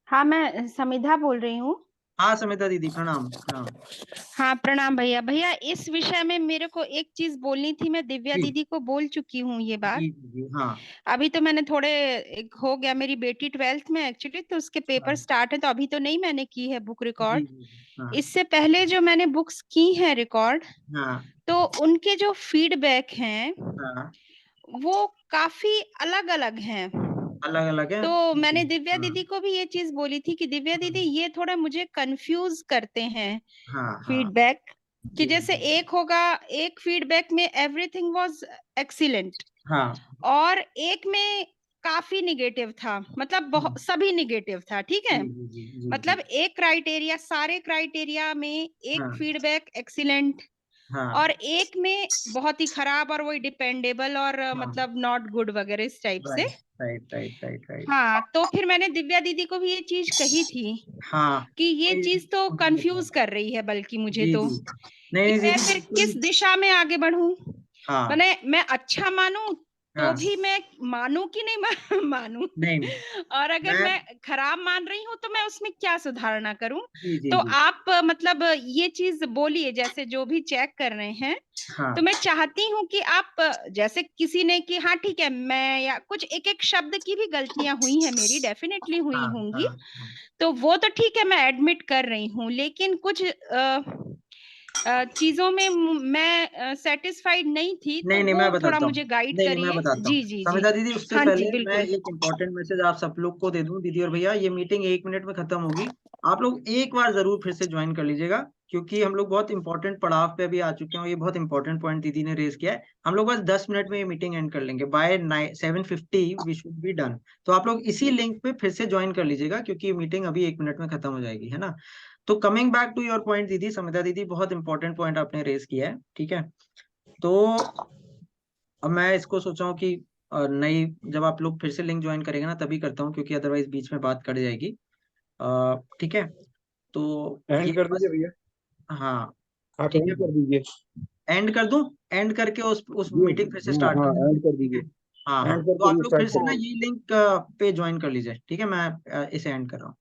हाँ मैं समिधा बोल रही हूँ। हाँ समिता दीदी, प्रणाम प्रणाम। हाँ प्रणाम भैया। भैया इस विषय में मेरे को एक चीज बोलनी थी, मैं दिव्या जी दीदी को बोल चुकी हूँ ये बात। जी जी हाँ अभी तो मैंने हो गया, मेरी बेटी 12th में एक्चुअली, तो उसके पेपर हाँ स्टार्ट है, तो अभी तो नहीं मैंने की है बुक जी रिकॉर्ड। जी हाँ इससे पहले जो मैंने बुक्स की हैं रिकॉर्ड, हाँ तो उनके जो फीडबैक हैं हाँ वो काफी अलग अलग हैं। अलग अलग है। तो मैंने दिव्या हाँ दीदी को भी ये चीज बोली थी कि दिव्या दीदी ये थोड़ा मुझे कंफ्यूज करते हैं हाँ हाँ फीडबैक, कि जी जैसे एक होगा, एक फीडबैक में एवरीथिंग वाज एक्सीलेंट, हाँ और एक में काफी निगेटिव था, मतलब बहुत सभी निगेटिव था, ठीक है। जी जी जी जी जी मतलब एक क्राइटेरिया, सारे क्राइटेरिया में एक हाँ फीडबैक एक्सीलेंट, हाँ और एक में बहुत ही खराब, और वही डिपेंडेबल, और हाँ मतलब नॉट गुड वगैरह इस टाइप से। Right right right right right हाँ, तो फिर मैंने दिव्या दीदी को भी ये चीज कही थी हाँ कि ये जी चीज तो कंफ्यूज कर रही है, बल्कि मुझे जी तो, जी नहीं कि नहीं मैं दीदी फिर किस बिल्कुल। दिशा में आगे बढ़ूं। हाँ मैंने मैं अच्छा मानूं तो हाँ भी मैं मानूं कि नहीं मानूं, नहीं नहीं और अगर मैं मैं खराब मान रही हूँ तो मैं उसमें क्या सुधारना करूं। जी जी तो जी आप मतलब ये चीज बोलिए, जैसे जो भी चेक कर रहे हैं, हाँ तो मैं चाहती हूँ कि आप, जैसे किसी ने कि हाँ ठीक है, मैं या कुछ एक एक शब्द की भी गलतियां हुई हैं मेरी, डेफिनेटली हुई हाँ होंगी, हाँ तो वो तो ठीक है, मैं एडमिट कर रही हूँ, लेकिन कुछ चीजों में मैं सेटिस्फाइड नहीं थी, तो नहीं नहीं मैं वो थोड़ा बताता हूँ। मुझे गाइड नहीं नहीं मैं करिए। बताता हूँ जी जी जी। समिता दीदी, उससे हाँ जी पहले मैं बिल्कुल। एक इम्पोर्टेंट मैसेज आप सब लोग को दे दूं दीदी और भैया, ये मीटिंग 1 मिनट में खत्म होगी। आप लोग एक बार जरूर फिर से ज्वाइन कर लीजिएगा, क्योंकि हम लोग बहुत इंपॉर्टेंट पड़ाव पे अभी आ चुके हैं, और ये बहुत इंपॉर्टेंट पॉइंट दीदी ने रेज किया है। हम लोग बस 10 मिनट में ये मीटिंग एंड कर लेंगे, by 7:50 we should be done. तो आप लोग इसी लिंक पे फिर से ज्वाइन कर लीजिएगा, क्योंकि मीटिंग अभी 1 मिनट में खत्म हो जाएगी, है ना। तो coming back to your point दीदी, समिता दीदी, बहुत इंपॉर्टेंट पॉइंट आपने रेज किया है, ठीक है। तो अब मैं इसको सोचा हूँ कि नई, जब आप लोग फिर से लिंक ज्वाइन करेंगे ना तभी करता हूँ, क्योंकि अदरवाइज बीच में बात कट जाएगी। ठीक है, तो ये एंड कर बस दीजिए भैया। हाँ आप ठीक एंड है, कर दीजिए। एंड कर दूं? एंड करके उस जी मीटिंग फिर से हाँ स्टार्ट हाँ, कर देते एंड हैं, कर ठीक है? दीजिए, हाँ हाँ, एंड तो करके आप मैं लोग फिर स्टार्ट से ना कर ये लिंक पे ज्वाइन कर लीजिए, ठीक है? मैं इसे एंड कर रहा हूँ।